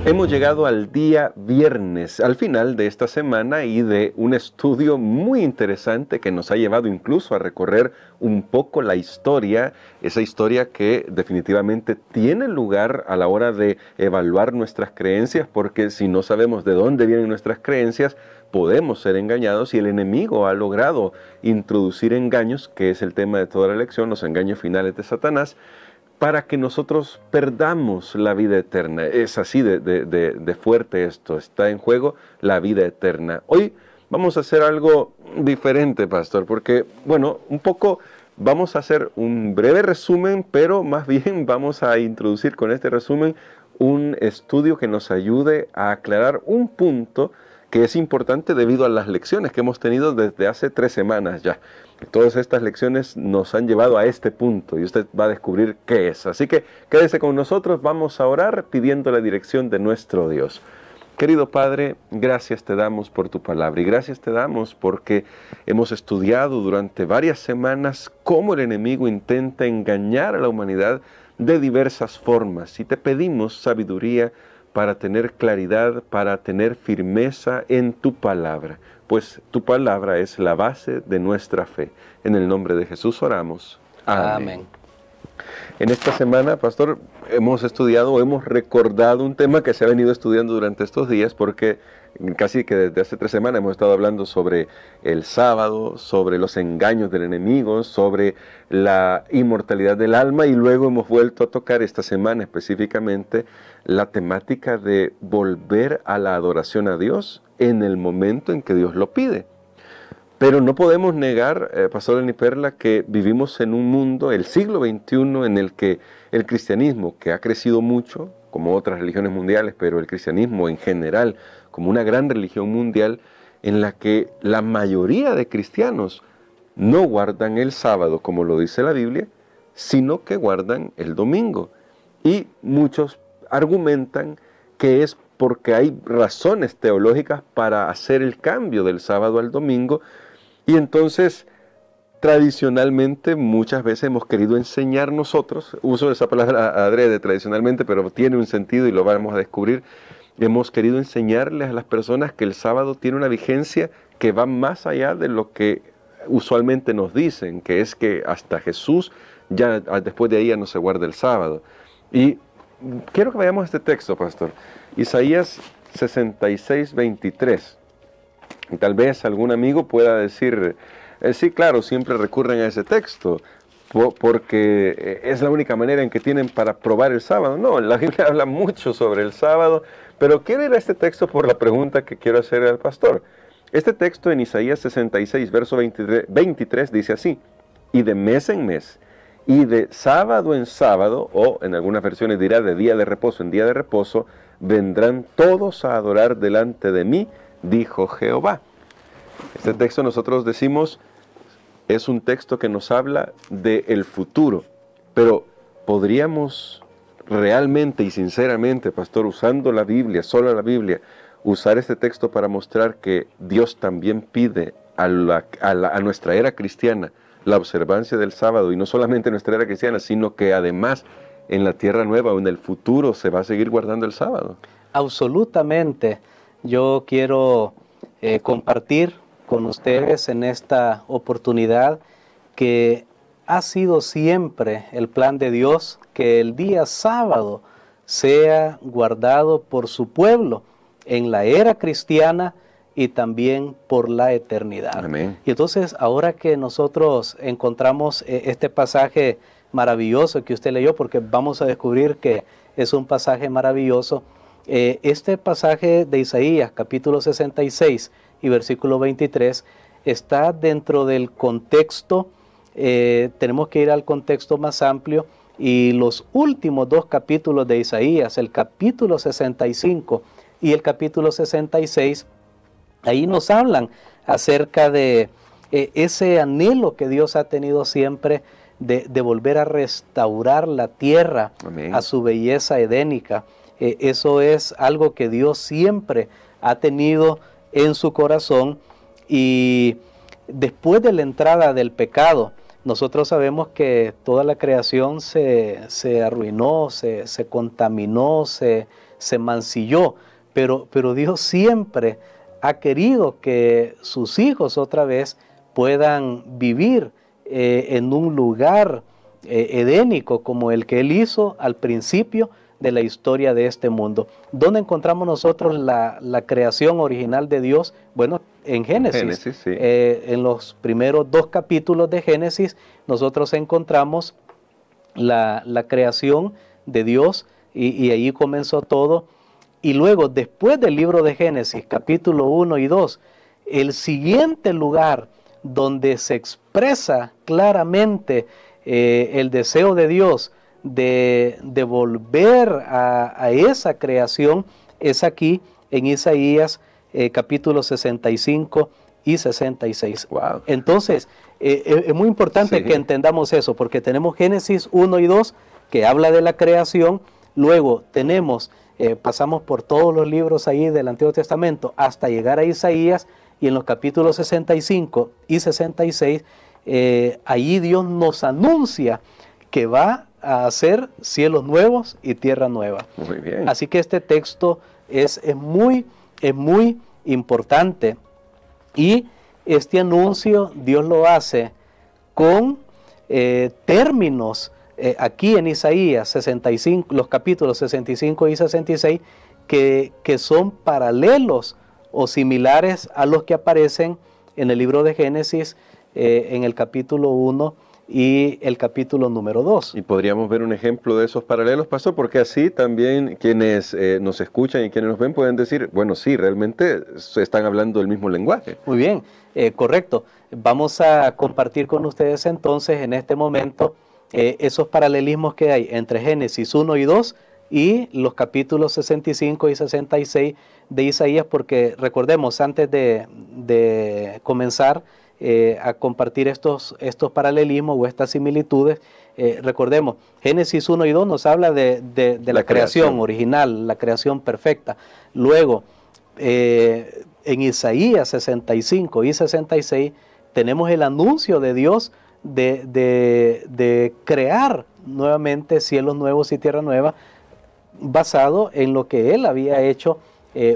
Hemos llegado al día viernes, al final de esta semana y de un estudio muy interesante que nos ha llevado incluso a recorrer un poco la historia, esa historia que definitivamente tiene lugar a la hora de evaluar nuestras creencias, porque si no sabemos de dónde vienen nuestras creencias, podemos ser engañados y el enemigo ha logrado introducir engaños, que es el tema de toda la lección, los engaños finales de Satanás, para que nosotros perdamos la vida eterna. Es así de fuerte esto, está en juego la vida eterna. Hoy vamos a hacer algo diferente, pastor, porque, bueno, un poco vamos a hacer un breve resumen, pero más bien vamos a introducir con este resumen un estudio que nos ayude a aclarar un punto que es importante debido a las lecciones que hemos tenido desde hace 3 semanas ya. Todas estas lecciones nos han llevado a este punto y usted va a descubrir qué es. Así que quédese con nosotros, vamos a orar pidiendo la dirección de nuestro Dios. Querido Padre, gracias te damos por tu palabra y gracias te damos porque hemos estudiado durante varias semanas cómo el enemigo intenta engañar a la humanidad de diversas formas y te pedimos sabiduría para tener claridad, para tener firmeza en tu palabra, pues tu palabra es la base de nuestra fe. En el nombre de Jesús oramos. Amén. En esta semana, pastor, hemos estudiado, hemos recordado un tema que se ha venido estudiando durante estos días, porque casi que desde hace 3 semanas hemos estado hablando sobre el sábado, sobre los engaños del enemigo, sobre la inmortalidad del alma, y luego hemos vuelto a tocar esta semana específicamente la temática de volver a la adoración a Dios en el momento en que Dios lo pide. Pero no podemos negar, Pastor Denis Perla, que vivimos en un mundo, el siglo XXI, en el que el cristianismo, que ha crecido mucho, como otras religiones mundiales, pero el cristianismo en general, como una gran religión mundial, en la que la mayoría de cristianos no guardan el sábado, como lo dice la Biblia, sino que guardan el domingo. Y muchos argumentan que es porque hay razones teológicas para hacer el cambio del sábado al domingo. Y entonces, tradicionalmente, muchas veces hemos querido enseñar nosotros, uso esa palabra adrede tradicionalmente, pero tiene un sentido y lo vamos a descubrir, hemos querido enseñarles a las personas que el sábado tiene una vigencia que va más allá de lo que usualmente nos dicen, que es que hasta Jesús, ya después de ahí ya no se guarda el sábado. Y quiero que vayamos a este texto, pastor, Isaías 66, 23. Y tal vez algún amigo pueda decir, sí, claro, siempre recurren a ese texto, porque es la única manera en que tienen para probar el sábado. No, la Biblia habla mucho sobre el sábado, pero quiero ir a este texto por la pregunta que quiero hacer al pastor. Este texto en Isaías 66, verso 23, dice así: y de mes en mes, y de sábado en sábado, o en algunas versiones dirá de día de reposo en día de reposo, vendrán todos a adorar delante de mí, dijo Jehová. Este texto nosotros decimos es un texto que nos habla del futuro, pero podríamos realmente y sinceramente, pastor, usando la Biblia, solo la Biblia, usar este texto para mostrar que Dios también pide a nuestra era cristiana la observancia del sábado, y no solamente en nuestra era cristiana, sino que además en la tierra nueva o en el futuro se va a seguir guardando el sábado. Absolutamente. Yo quiero compartir con ustedes en esta oportunidad que ha sido siempre el plan de Dios que el día sábado sea guardado por su pueblo en la era cristiana y también por la eternidad. Amén. Y entonces, ahora que nosotros encontramos este pasaje maravilloso que usted leyó, porque vamos a descubrir que es un pasaje maravilloso, este pasaje de Isaías, capítulo 66 y versículo 23, está dentro del contexto, tenemos que ir al contexto más amplio, y los últimos 2 capítulos de Isaías, el capítulo 65 y el capítulo 66, ahí nos hablan acerca de ese anhelo que Dios ha tenido siempre de volver a restaurar la tierra. Amén. A su belleza edénica. Eso es algo que Dios siempre ha tenido en su corazón, y después de la entrada del pecado, nosotros sabemos que toda la creación se arruinó, se contaminó, se mancilló, pero Dios siempre ha querido que sus hijos otra vez puedan vivir en un lugar edénico como el que Él hizo al principio de la historia de este mundo. ¿Dónde encontramos nosotros la creación original de Dios? Bueno, en Génesis. Sí. En los primeros 2 capítulos de Génesis nosotros encontramos la creación de Dios y ahí comenzó todo. Y luego, después del libro de Génesis, capítulo 1 y 2, el siguiente lugar donde se expresa claramente el deseo de Dios de volver a esa creación es aquí en Isaías capítulo 65 y 66. Wow. Entonces, es muy importante que entendamos eso, porque tenemos Génesis 1 y 2 que habla de la creación, luego tenemos, pasamos por todos los libros ahí del Antiguo Testamento hasta llegar a Isaías, y en los capítulos 65 y 66, allí Dios nos anuncia que va a hacer cielos nuevos y tierra nueva. Muy bien. Así que este texto es muy importante, y este anuncio Dios lo hace con términos aquí en Isaías 65, los capítulos 65 y 66, que son paralelos o similares a los que aparecen en el libro de Génesis en el capítulo 1 y el capítulo número 2. Y podríamos ver un ejemplo de esos paralelos, pastor, porque así también quienes nos escuchan y quienes nos ven pueden decir, bueno, sí, realmente se están hablando el mismo lenguaje. Muy bien, correcto. Vamos a compartir con ustedes entonces en este momento esos paralelismos que hay entre Génesis 1 y 2 y los capítulos 65 y 66 de Isaías, porque recordemos, antes de comenzar a compartir estos paralelismos o estas similitudes, recordemos, Génesis 1 y 2 nos habla de la creación original, la creación perfecta. Luego, en Isaías 65 y 66 tenemos el anuncio de Dios de crear nuevamente cielos nuevos y tierra nueva, basado en lo que Él había hecho,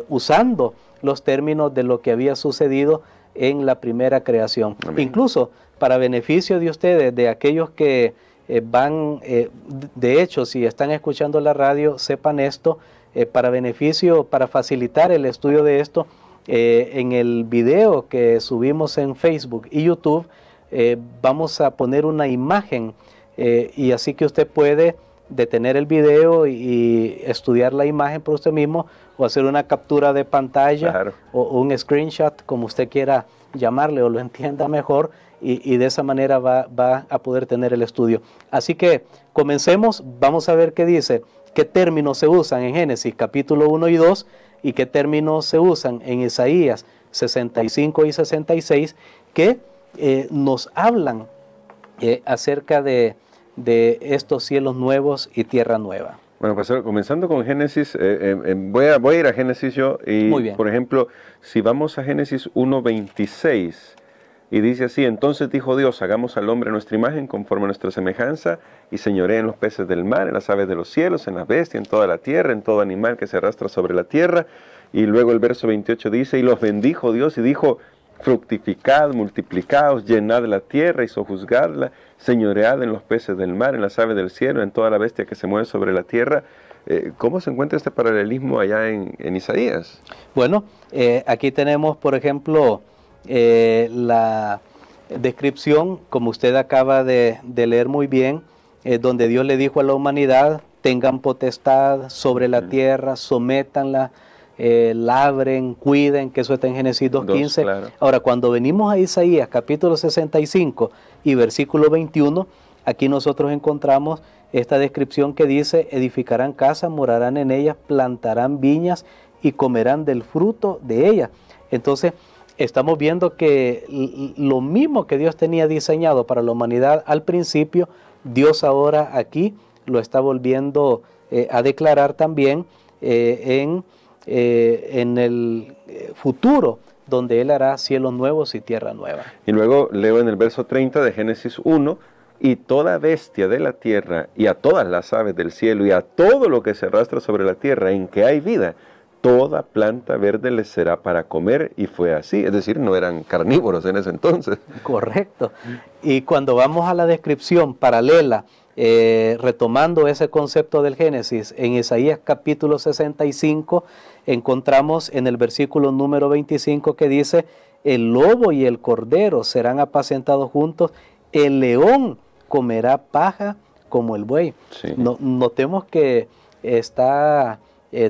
usando los términos de lo que había sucedido en la primera creación. Amén. Incluso para beneficio de ustedes, de aquellos que van, de hecho, si están escuchando la radio, sepan esto, para beneficio, para facilitar el estudio de esto, en el video que subimos en Facebook y YouTube, vamos a poner una imagen, y así que usted puede detener el video y estudiar la imagen por usted mismo, o hacer una captura de pantalla, claro, o un screenshot, como usted quiera llamarle o lo entienda mejor, y de esa manera va a poder tener el estudio. Así que comencemos, vamos a ver qué dice, qué términos se usan en Génesis capítulo 1 y 2 y qué términos se usan en Isaías 65 y 66 que nos hablan acerca de estos cielos nuevos y tierra nueva. Bueno, pastor, comenzando con Génesis, voy a ir a Génesis yo, y muy bien. Por ejemplo, si vamos a Génesis 1:26, y dice así: entonces dijo Dios, hagamos al hombre a nuestra imagen, conforme a nuestra semejanza, y señoree en los peces del mar, en las aves de los cielos, en las bestias, en toda la tierra, en todo animal que se arrastra sobre la tierra. Y luego el verso 28 dice: y los bendijo Dios y dijo, fructificad, multiplicaos, llenad la tierra y sojuzgadla, señoread en los peces del mar, en las aves del cielo, en toda la bestia que se mueve sobre la tierra. ¿Cómo se encuentra este paralelismo allá en Isaías? Bueno, aquí tenemos, por ejemplo, la descripción, como usted acaba de leer muy bien, donde Dios le dijo a la humanidad: tengan potestad sobre la tierra, sométanla, labren, cuiden, que eso está en Génesis 2:15. Claro. Ahora, cuando venimos a Isaías capítulo 65 y versículo 21, aquí nosotros encontramos esta descripción que dice: edificarán casas, morarán en ellas, plantarán viñas y comerán del fruto de ellas. Entonces, estamos viendo que lo mismo que Dios tenía diseñado para la humanidad al principio, Dios ahora aquí lo está volviendo a declarar también en el futuro donde Él hará cielos nuevos y tierra nueva. Y luego leo en el verso 30 de Génesis 1, y toda bestia de la tierra, y a todas las aves del cielo, y a todo lo que se arrastra sobre la tierra, en que hay vida, toda planta verde les será para comer, y fue así. Es decir, no eran carnívoros en ese entonces. Correcto. Y cuando vamos a la descripción paralela, retomando ese concepto del Génesis, en Isaías capítulo 65, encontramos en el versículo número 25 que dice, el lobo y el cordero serán apacentados juntos, el león comerá paja como el buey. Sí. Notemos que está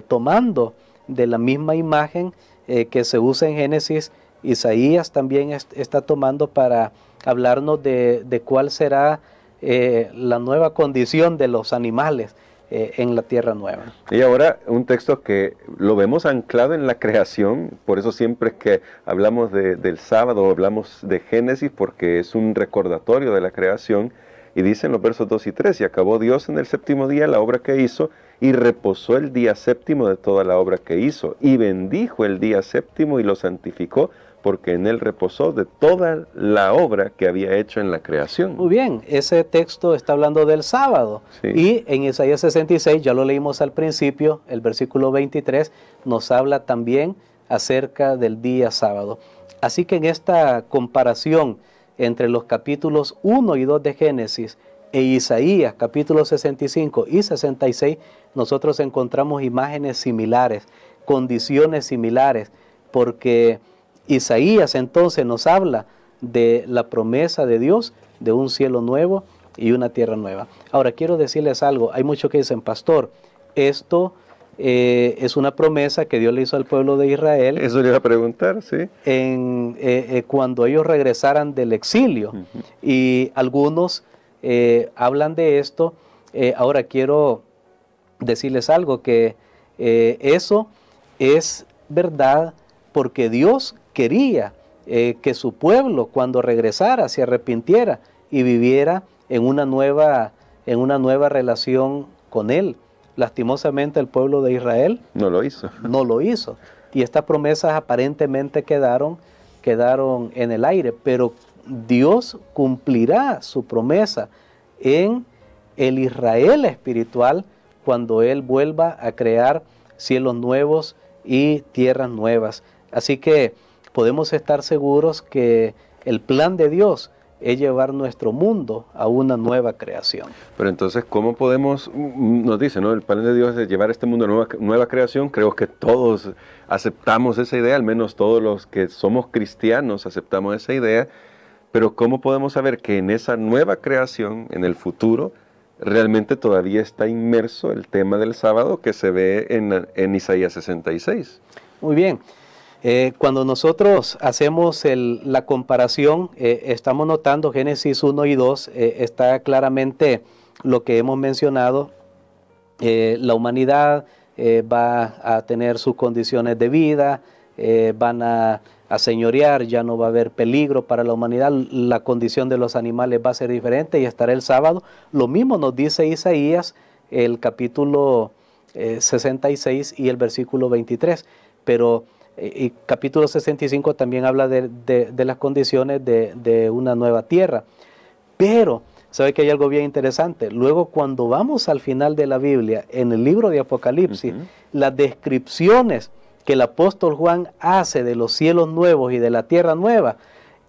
tomando de la misma imagen que se usa en Génesis. Isaías también está tomando para hablarnos de cuál será la nueva condición de los animales en la tierra nueva. Y ahora un texto que lo vemos anclado en la creación, por eso siempre que hablamos del sábado hablamos de Génesis, porque es un recordatorio de la creación, y dicen los versos 2 y 3, y acabó Dios en el séptimo día la obra que hizo, y reposó el día séptimo de toda la obra que hizo, y bendijo el día séptimo y lo santificó, porque en él reposó de toda la obra que había hecho en la creación. Muy bien, ese texto está hablando del sábado. Sí. Y en Isaías 66, ya lo leímos al principio, el versículo 23, nos habla también acerca del día sábado. Así que en esta comparación entre los capítulos 1 y 2 de Génesis e Isaías, capítulos 65 y 66, nosotros encontramos imágenes similares, condiciones similares, porque Isaías entonces nos habla de la promesa de Dios, de un cielo nuevo y una tierra nueva. Ahora quiero decirles algo, hay muchos que dicen, pastor, esto es una promesa que Dios le hizo al pueblo de Israel. Eso le iba a preguntar, sí. Cuando ellos regresaran del exilio. Y algunos hablan de esto. Ahora quiero decirles algo, que eso es verdad porque Dios quería que su pueblo, cuando regresara, se arrepintiera y viviera en una nueva relación con Él. Lastimosamente el pueblo de Israel no lo hizo. No lo hizo. Y estas promesas aparentemente quedaron en el aire, pero Dios cumplirá su promesa en el Israel espiritual cuando Él vuelva a crear cielos nuevos y tierras nuevas. Así que podemos estar seguros que el plan de Dios es llevar nuestro mundo a una nueva creación. Pero entonces, ¿cómo podemos, nos dice, ¿no? El plan de Dios es llevar este mundo a una nueva creación? Creo que todos aceptamos esa idea, al menos todos los que somos cristianos aceptamos esa idea, pero ¿cómo podemos saber que en esa nueva creación, en el futuro, realmente todavía está inmerso el tema del sábado que se ve en Isaías 66? Muy bien. Cuando nosotros hacemos la comparación, estamos notando Génesis 1 y 2, está claramente lo que hemos mencionado. La humanidad va a tener sus condiciones de vida, van a señorear, ya no va a haber peligro para la humanidad, la condición de los animales va a ser diferente y estará el sábado. Lo mismo nos dice Isaías, el capítulo 66 y el versículo 23, pero y capítulo 65 también habla de las condiciones de una nueva tierra. Pero, ¿sabe que hay algo bien interesante? Luego, cuando vamos al final de la Biblia, en el libro de Apocalipsis, las descripciones que el apóstol Juan hace de los cielos nuevos y de la tierra nueva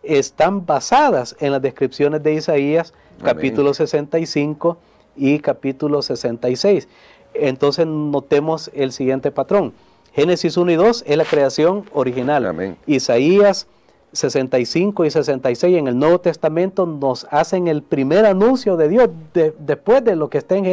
están basadas en las descripciones de Isaías, capítulo 65 y capítulo 66. Entonces, notemos el siguiente patrón. Génesis 1 y 2 es la creación original. Amén. Isaías 65 y 66 en el Nuevo Testamento nos hacen el primer anuncio de Dios, después de lo que está en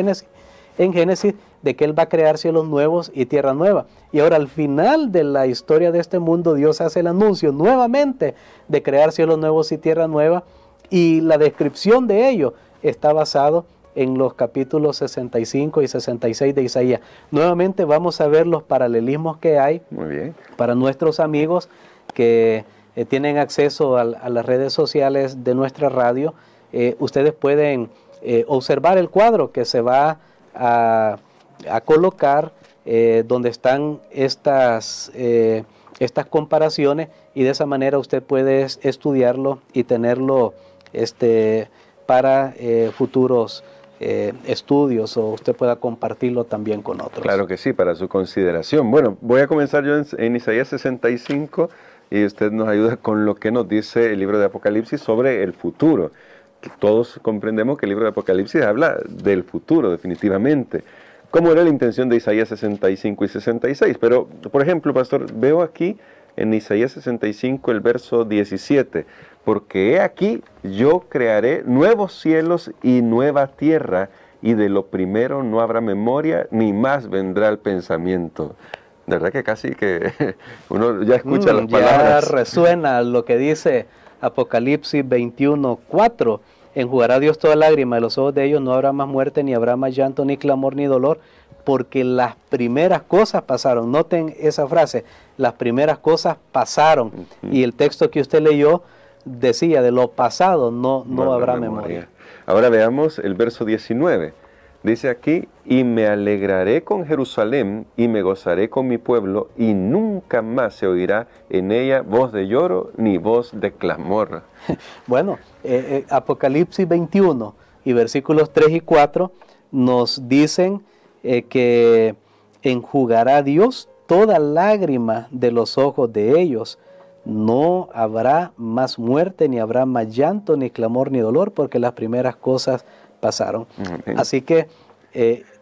Génesis, de que Él va a crear cielos nuevos y tierra nueva. Y ahora al final de la historia de este mundo, Dios hace el anuncio nuevamente de crear cielos nuevos y tierra nueva, y la descripción de ello está basado en los capítulos 65 y 66 de Isaías. Nuevamente vamos a ver los paralelismos que hay. Muy bien. Para nuestros amigos que tienen acceso a las redes sociales de nuestra radio. Ustedes pueden observar el cuadro que se va a colocar donde están estas estas comparaciones, y de esa manera usted puede estudiarlo y tenerlo para futuros estudios, o usted pueda compartirlo también con otros. Claro que sí, para su consideración. Bueno, voy a comenzar yo en Isaías 65 y usted nos ayuda con lo que nos dice el libro de Apocalipsis sobre el futuro. Todos comprendemos que el libro de Apocalipsis habla del futuro, definitivamente. ¿Cómo era la intención de Isaías 65 y 66? Pero, por ejemplo, pastor, veo aquí en Isaías 65 el verso 17, porque he aquí yo crearé nuevos cielos y nueva tierra, y de lo primero no habrá memoria, ni más vendrá el pensamiento. De verdad que casi que uno ya escucha las palabras. Ya resuena lo que dice Apocalipsis 21:4. Enjugará Dios toda lágrima de los ojos de ellos, no habrá más muerte, ni habrá más llanto, ni clamor, ni dolor, porque las primeras cosas pasaron. Noten esa frase, las primeras cosas pasaron. Y el texto que usted leyó decía, de lo pasado no habrá memoria. Ahora veamos el verso 19. Dice aquí, y me alegraré con Jerusalén, y me gozaré con mi pueblo, y nunca más se oirá en ella voz de lloro, ni voz de clamor. Bueno, Apocalipsis 21 y versículos 3 y 4 nos dicen que enjugará Dios toda lágrima de los ojos de ellos. No habrá más muerte, ni habrá más llanto, ni clamor, ni dolor, porque las primeras cosas pasaron. Así que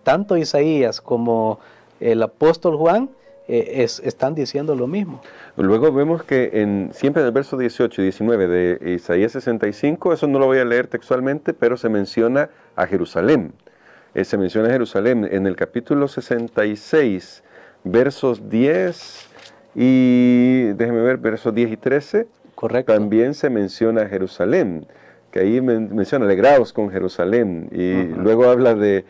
tanto Isaías como el apóstol Juan están diciendo lo mismo. Luego vemos que siempre en el verso 18 y 19 de Isaías 65, eso no lo voy a leer textualmente, pero se menciona a Jerusalén. Se menciona a Jerusalén en el capítulo 66, versos 10 y, déjeme ver, versos 10 y 13. Correcto. También se menciona a Jerusalén, que ahí menciona, alegraos con Jerusalén, y luego habla de,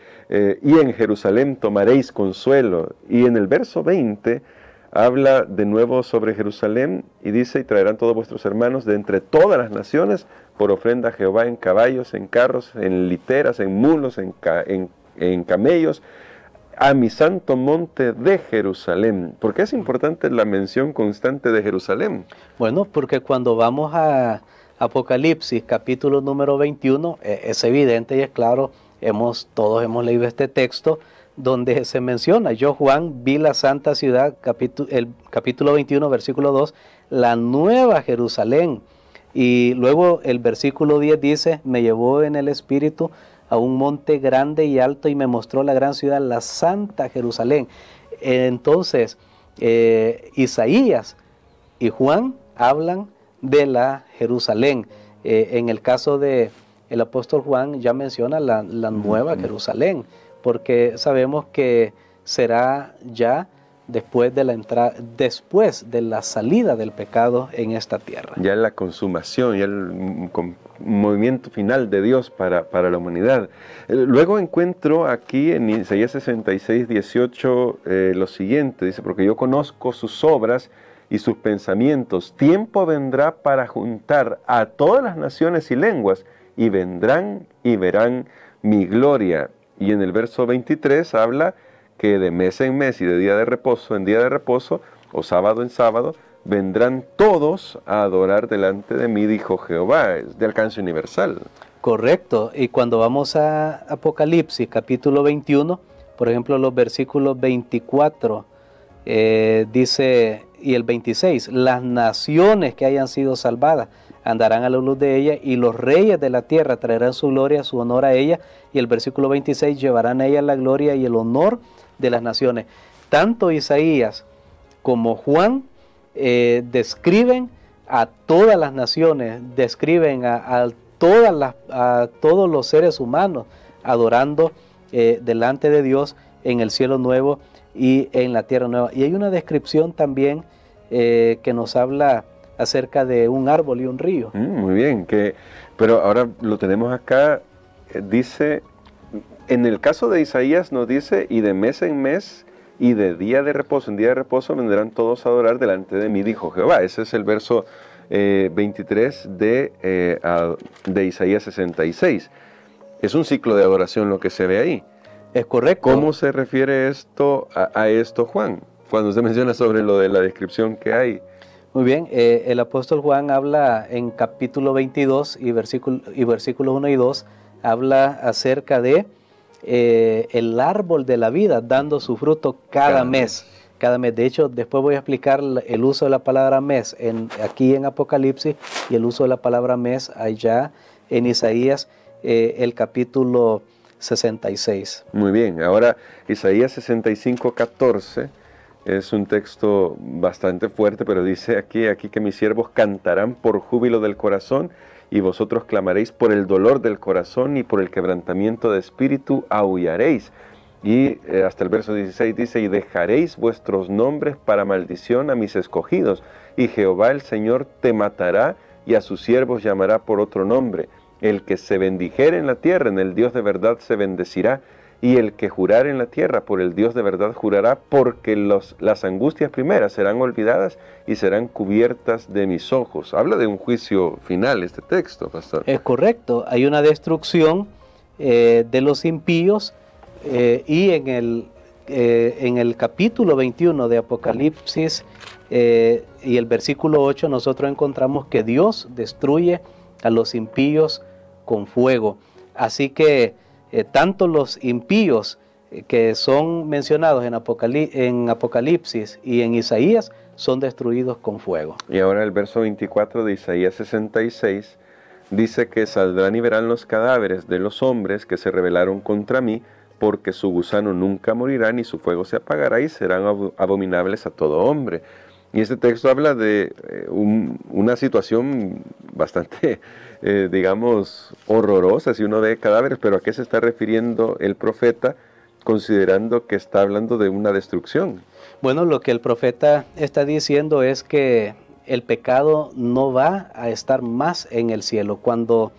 y en Jerusalén tomaréis consuelo, y en el verso 20 habla de nuevo sobre Jerusalén, y dice, y traerán todos vuestros hermanos de entre todas las naciones, por ofrenda a Jehová en caballos, en carros, en literas, en mulos, en camellos, a mi santo monte de Jerusalén. ¿Por qué es importante la mención constante de Jerusalén? Bueno, porque cuando vamos a Apocalipsis, capítulo número 21, es evidente y es claro, todos hemos leído este texto, donde se menciona, yo Juan vi la santa ciudad, el capítulo 21, versículo 2, la nueva Jerusalén. Y luego el versículo 10 dice, me llevó en el espíritu a un monte grande y alto y me mostró la gran ciudad, la santa Jerusalén. Entonces, Isaías y Juan hablan de la Jerusalén. En el caso de el apóstol Juan ya menciona la nueva Jerusalén, porque sabemos que será ya después de la salida del pecado en esta tierra. Ya la consumación, ya el movimiento final de Dios para la humanidad. Luego encuentro aquí en Isaías 66, 18 lo siguiente, dice, porque yo conozco sus obras y sus pensamientos. Tiempo vendrá para juntar a todas las naciones y lenguas, y vendrán y verán mi gloria. Y en el verso 23 habla que de mes en mes y de día de reposo en día de reposo, o sábado en sábado, vendrán todos a adorar delante de mí, dijo Jehová. Es de alcance universal. Correcto. Y cuando vamos a Apocalipsis, capítulo 21, por ejemplo, los versículos 24, dice, y el 26, las naciones que hayan sido salvadas andarán a la luz de ella, y los reyes de la tierra traerán su gloria, su honor a ella. Y el versículo 26, llevarán a ella la gloria y el honor de las naciones. Tanto Isaías como Juan describen a todas las naciones, describen a todos los seres humanos adorando delante de Dios en el cielo nuevo y en la tierra nueva. Y hay una descripción también que nos habla acerca de un árbol y un río. Muy bien, pero ahora lo tenemos acá, dice, en el caso de Isaías nos dice, y de mes en mes, y de día de reposo en día de reposo, vendrán todos a adorar delante de mí, dijo Jehová. Ese es el verso 23 de Isaías 66. Es un ciclo de adoración lo que se ve ahí. Es correcto. ¿Cómo se refiere esto a esto, Juan? cuando se menciona sobre lo de la descripción que hay. Muy bien, el apóstol Juan habla en capítulo 22 y versículos 1 y 2, habla acerca de el árbol de la vida dando su fruto cada mes. Cada mes. De hecho, después voy a explicar el uso de la palabra mes aquí en Apocalipsis y el uso de la palabra mes allá en Isaías, el capítulo 66. Muy bien, ahora Isaías 65:14 es un texto bastante fuerte, pero dice aquí que mis siervos cantarán por júbilo del corazón y vosotros clamaréis por el dolor del corazón y por el quebrantamiento de espíritu aullaréis. Y hasta el verso 16 dice, y dejaréis vuestros nombres para maldición a mis escogidos, y Jehová el Señor te matará y a sus siervos llamará por otro nombre. El que se bendijere en la tierra, en el Dios de verdad se bendecirá, y el que jurare en la tierra, por el Dios de verdad jurará, porque las angustias primeras serán olvidadas y serán cubiertas de mis ojos. Habla de un juicio final este texto, pastor. Es correcto, hay una destrucción de los impíos, y en el capítulo 21 de Apocalipsis y el versículo 8 nosotros encontramos que Dios destruye a los impíos con fuego. Así que tanto los impíos que son mencionados en Apocalipsis y en Isaías son destruidos con fuego. Y ahora el verso 24 de Isaías 66 dice que saldrán y verán los cadáveres de los hombres que se rebelaron contra mí, porque su gusano nunca morirá, ni su fuego se apagará, y serán abominables a todo hombre. Y este texto habla de una situación bastante, digamos, horrorosa si uno ve cadáveres, pero ¿a qué se está refiriendo el profeta considerando que está hablando de una destrucción? Bueno, lo que el profeta está diciendo es que el pecado no va a estar más en el cielo, cuando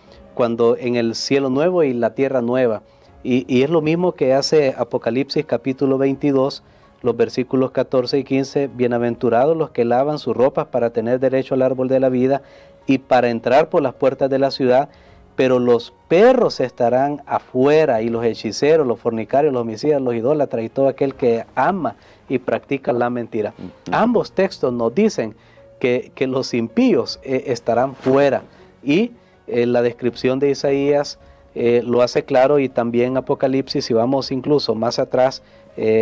en el cielo nuevo y la tierra nueva. Y es lo mismo que hace Apocalipsis capítulo 22, los versículos 14 y 15, bienaventurados los que lavan sus ropas para tener derecho al árbol de la vida y para entrar por las puertas de la ciudad, pero los perros estarán afuera, y los hechiceros, los fornicarios, los homicidas, los idólatras y todo aquel que ama y practica la mentira. Ambos textos nos dicen que los impíos estarán fuera, y la descripción de Isaías lo hace claro, y también Apocalipsis, si vamos incluso más atrás,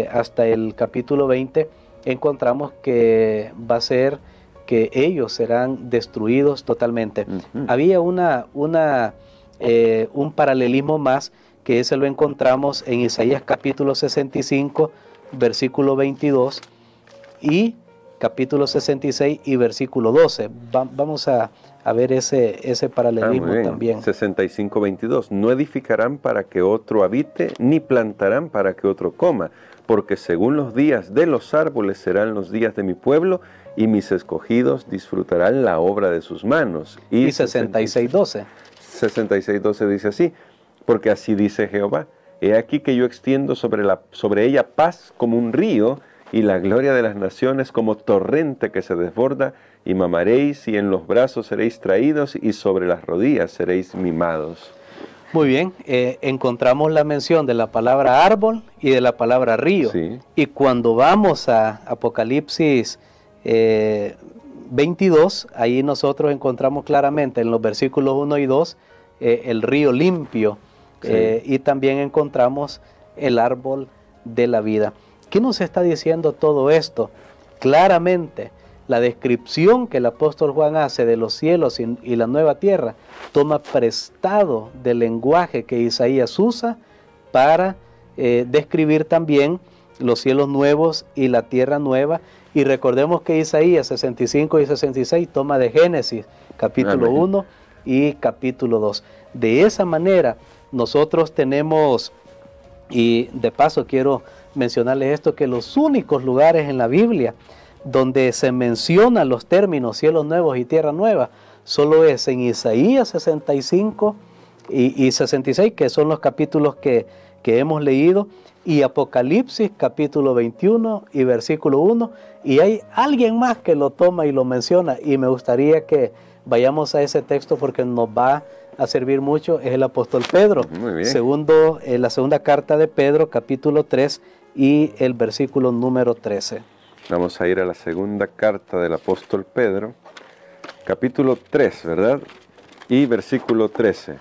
hasta el capítulo 20, encontramos que va a ser que ellos serán destruidos totalmente. Había un paralelismo más, que ese lo encontramos en Isaías capítulo 65, versículo 22, y capítulo 66 y versículo 12. Vamos a ver ese paralelismo también. 65:22. No edificarán para que otro habite, ni plantarán para que otro coma, porque según los días de los árboles serán los días de mi pueblo, y mis escogidos disfrutarán la obra de sus manos. Y 66:12. 66:12 dice así, porque así dice Jehová, he aquí que yo extiendo sobre ella paz como un río, y la gloria de las naciones como torrente que se desborda, y mamaréis, y en los brazos seréis traídos, y sobre las rodillas seréis mimados. Muy bien, encontramos la mención de la palabra árbol y de la palabra río. Sí. Y cuando vamos a Apocalipsis 22, ahí nosotros encontramos claramente en los versículos 1 y 2 el río limpio, sí. Y también encontramos el árbol de la vida. ¿Qué nos está diciendo todo esto? Claramente, la descripción que el apóstol Juan hace de los cielos y la nueva tierra toma prestado del lenguaje que Isaías usa para describir también los cielos nuevos y la tierra nueva. Y recordemos que Isaías 65 y 66 toma de Génesis capítulo 1 y capítulo 2. De esa manera nosotros tenemos, y de paso quiero mencionarles esto, que los únicos lugares en la Biblia donde se mencionan los términos cielos nuevos y tierra nueva solo es en Isaías 65 y 66, que son los capítulos que hemos leído, y Apocalipsis capítulo 21 y versículo 1, y hay alguien más que lo toma y lo menciona, y me gustaría que vayamos a ese texto porque nos va a servir mucho. Es el apóstol Pedro. Muy bien. La segunda carta de Pedro, capítulo 3 y el versículo número 13. Vamos a ir a la segunda carta del apóstol Pedro, capítulo 3, ¿verdad? Y versículo 13.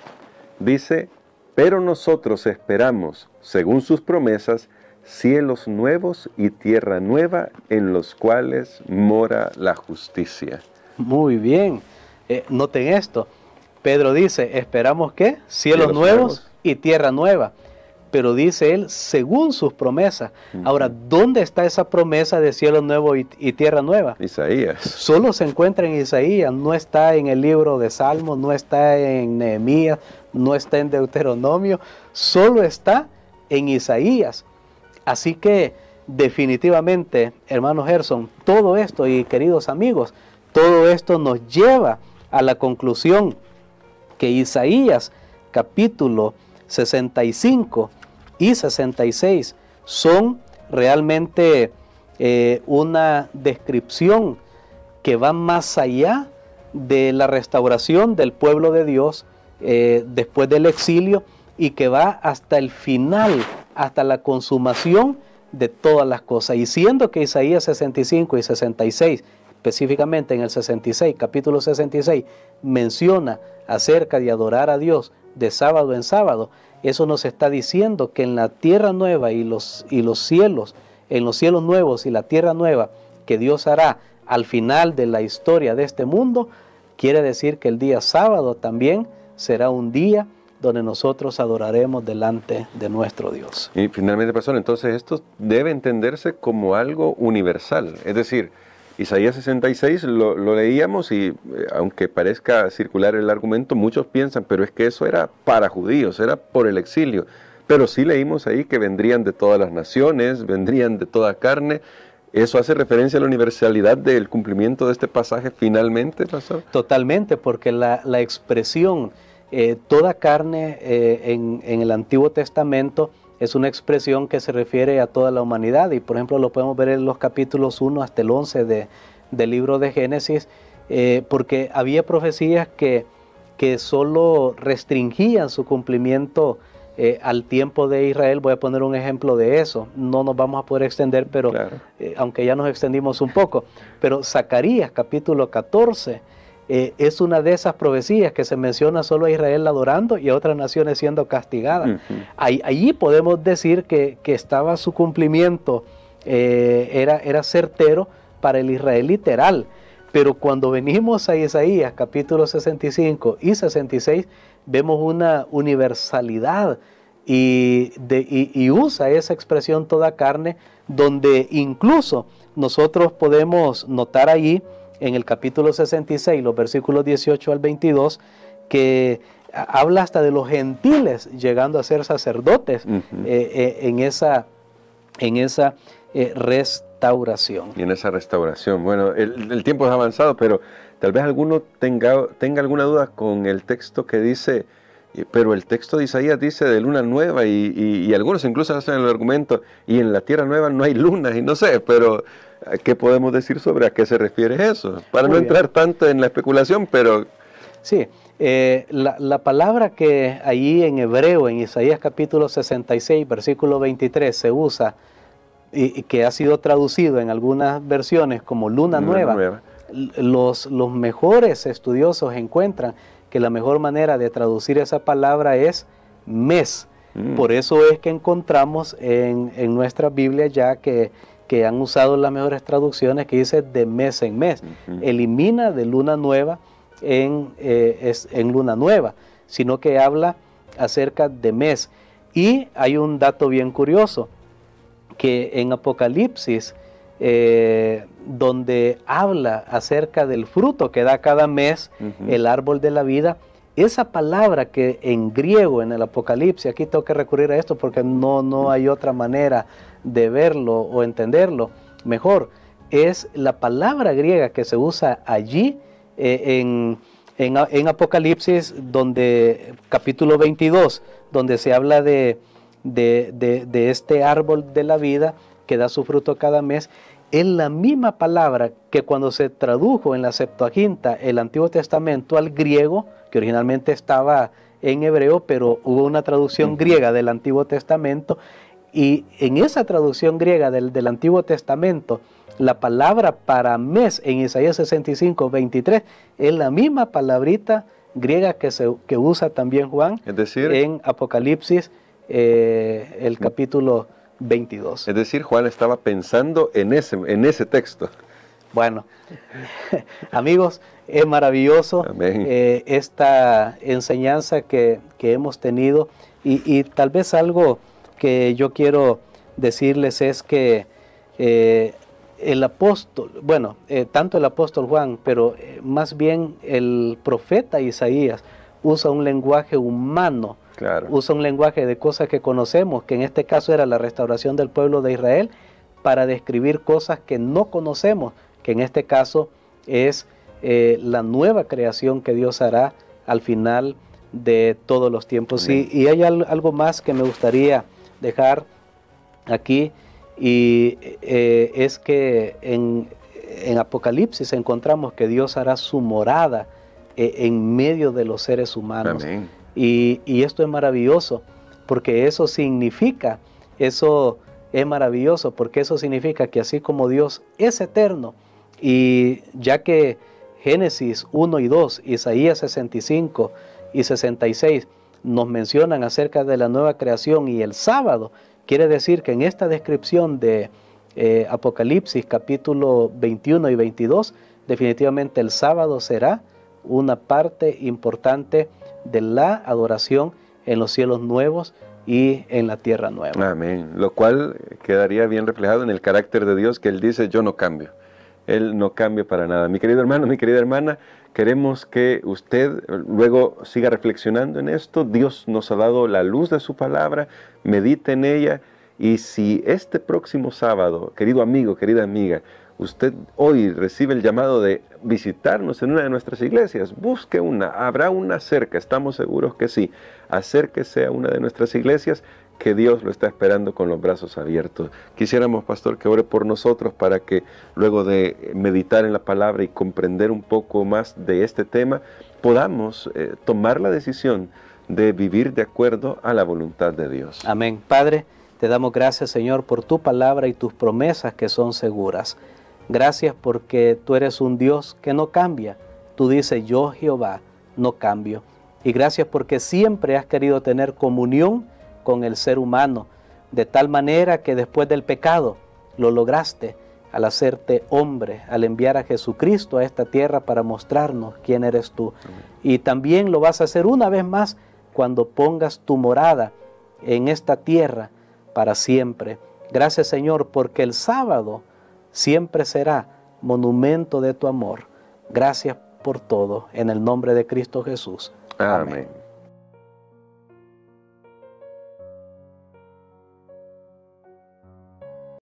Dice, pero nosotros esperamos, según sus promesas, cielos nuevos y tierra nueva en los cuales mora la justicia. Muy bien. Noten esto. Pedro dice, esperamos ¿qué? Cielos nuevos y tierra nueva. Pero dice él, según sus promesas. Ahora, ¿dónde está esa promesa de cielo nuevo y tierra nueva? Isaías. Solo se encuentra en Isaías, no está en el libro de Salmos, no está en Nehemías, no está en Deuteronomio, solo está en Isaías. Así que definitivamente, hermano Gerson, todo esto y queridos amigos, todo esto nos lleva a la conclusión que Isaías capítulo 65 y 66 son realmente una descripción que va más allá de la restauración del pueblo de Dios después del exilio y que va hasta el final, hasta la consumación de todas las cosas. Y siendo que Isaías 65 y 66, específicamente en el 66, capítulo 66, menciona acerca de adorar a Dios de sábado en sábado, eso nos está diciendo que en la tierra nueva y los cielos, en los cielos nuevos y la tierra nueva que Dios hará al final de la historia de este mundo, quiere decir que el día sábado también será un día donde nosotros adoraremos delante de nuestro Dios. Y finalmente, pastor, entonces esto debe entenderse como algo universal. Es decir, Isaías 66 lo leíamos y aunque parezca circular el argumento, muchos piensan, pero es que eso era para judíos, era por el exilio. Pero sí leímos ahí que vendrían de todas las naciones, vendrían de toda carne. ¿Eso hace referencia a la universalidad del cumplimiento de este pasaje finalmente, pastor? Totalmente, porque la expresión toda carne en el Antiguo Testamento es una expresión que se refiere a toda la humanidad y por ejemplo lo podemos ver en los capítulos 1 hasta el 11 del libro de Génesis, porque había profecías que solo restringían su cumplimiento al tiempo de Israel. Voy a poner un ejemplo de eso, no nos vamos a poder extender, pero claro. Aunque ya nos extendimos un poco, pero Zacarías capítulo 14 es una de esas profecías que se menciona solo a Israel adorando y a otras naciones siendo castigadas. Allí podemos decir que estaba su cumplimiento, era certero para el Israel literal. Pero cuando venimos a Isaías capítulo 65 y 66, vemos una universalidad y usa esa expresión toda carne, donde incluso nosotros podemos notar allí en el capítulo 66, los versículos 18 al 22, que habla hasta de los gentiles llegando a ser sacerdotes en esa restauración. Y en esa restauración. Bueno, el tiempo es avanzado, pero tal vez alguno tenga alguna duda con el texto que dice, pero el texto de Isaías dice de luna nueva y algunos incluso hacen el argumento, y en la tierra nueva no hay luna, y no sé, pero ¿qué podemos decir sobre a qué se refiere eso? Para no entrar tanto en la especulación, pero... Sí, la palabra que allí en hebreo, en Isaías capítulo 66, versículo 23, se usa y que ha sido traducido en algunas versiones como luna nueva. Los mejores estudiosos encuentran que la mejor manera de traducir esa palabra es mes. Por eso es que encontramos en nuestra Biblia ya que han usado las mejores traducciones que dice de mes en mes. Elimina de luna nueva en luna nueva, sino que habla acerca de mes. Y hay un dato bien curioso, que en Apocalipsis, donde habla acerca del fruto que da cada mes el árbol de la vida, esa palabra que en griego en el Apocalipsis, aquí tengo que recurrir a esto porque no hay otra manera de verlo o entenderlo mejor, es la palabra griega que se usa allí en Apocalipsis, donde capítulo 22, donde se habla de este árbol de la vida que da su fruto cada mes. Es la misma palabra que cuando se tradujo en la Septuaginta el Antiguo Testamento al griego, que originalmente estaba en hebreo, pero hubo una traducción griega del Antiguo Testamento. Y en esa traducción griega del Antiguo Testamento, la palabra para mes en Isaías 65, 23 es la misma palabrita griega que usa también Juan, es decir, en Apocalipsis, el capítulo 22. Es decir, Juan estaba pensando en ese texto. Bueno, amigos, es maravilloso esta enseñanza que hemos tenido, y tal vez algo que yo quiero decirles es que el apóstol, bueno, tanto el apóstol Juan, pero más bien el profeta Isaías usa un lenguaje humano, claro, usa un lenguaje de cosas que conocemos, que en este caso era la restauración del pueblo de Israel, para describir cosas que no conocemos, que en este caso es la nueva creación que Dios hará al final de todos los tiempos. Y hay algo más que me gustaría dejar aquí, y es que en Apocalipsis encontramos que Dios hará su morada en medio de los seres humanos. Amén. Y esto es maravilloso, porque eso significa, eso es maravilloso, porque eso significa que así como Dios es eterno, y ya que Génesis 1 y 2, Isaías 65 y 66 nos mencionan acerca de la nueva creación y el sábado, quiere decir que en esta descripción de Apocalipsis capítulo 21 y 22, definitivamente el sábado será una parte importante de la adoración en los cielos nuevos y en la tierra nueva. Amén. Lo cual quedaría bien reflejado en el carácter de Dios, que Él dice, yo no cambio. Él no cambia para nada. Mi querido hermano, mi querida hermana, queremos que usted luego siga reflexionando en esto. Dios nos ha dado la luz de su palabra, medite en ella, y si este próximo sábado, querido amigo, querida amiga, usted hoy recibe el llamado de visitarnos en una de nuestras iglesias, busque una, habrá una cerca, estamos seguros que sí. Acérquese a una de nuestras iglesias, que Dios lo está esperando con los brazos abiertos. Quisiéramos, pastor, que ore por nosotros para que luego de meditar en la palabra y comprender un poco más de este tema, podamos tomar la decisión de vivir de acuerdo a la voluntad de Dios. Amén. Padre, te damos gracias, Señor, por tu palabra y tus promesas que son seguras. Gracias porque tú eres un Dios que no cambia. Tú dices, yo Jehová no cambio. Y gracias porque siempre has querido tener comunión con el ser humano, de tal manera que después del pecado lo lograste al hacerte hombre, al enviar a Jesucristo a esta tierra para mostrarnos quién eres tú. Amén. Y también lo vas a hacer una vez más cuando pongas tu morada en esta tierra para siempre. Gracias, Señor, porque el sábado siempre será monumento de tu amor. Gracias por todo, en el nombre de Cristo Jesús. Amén.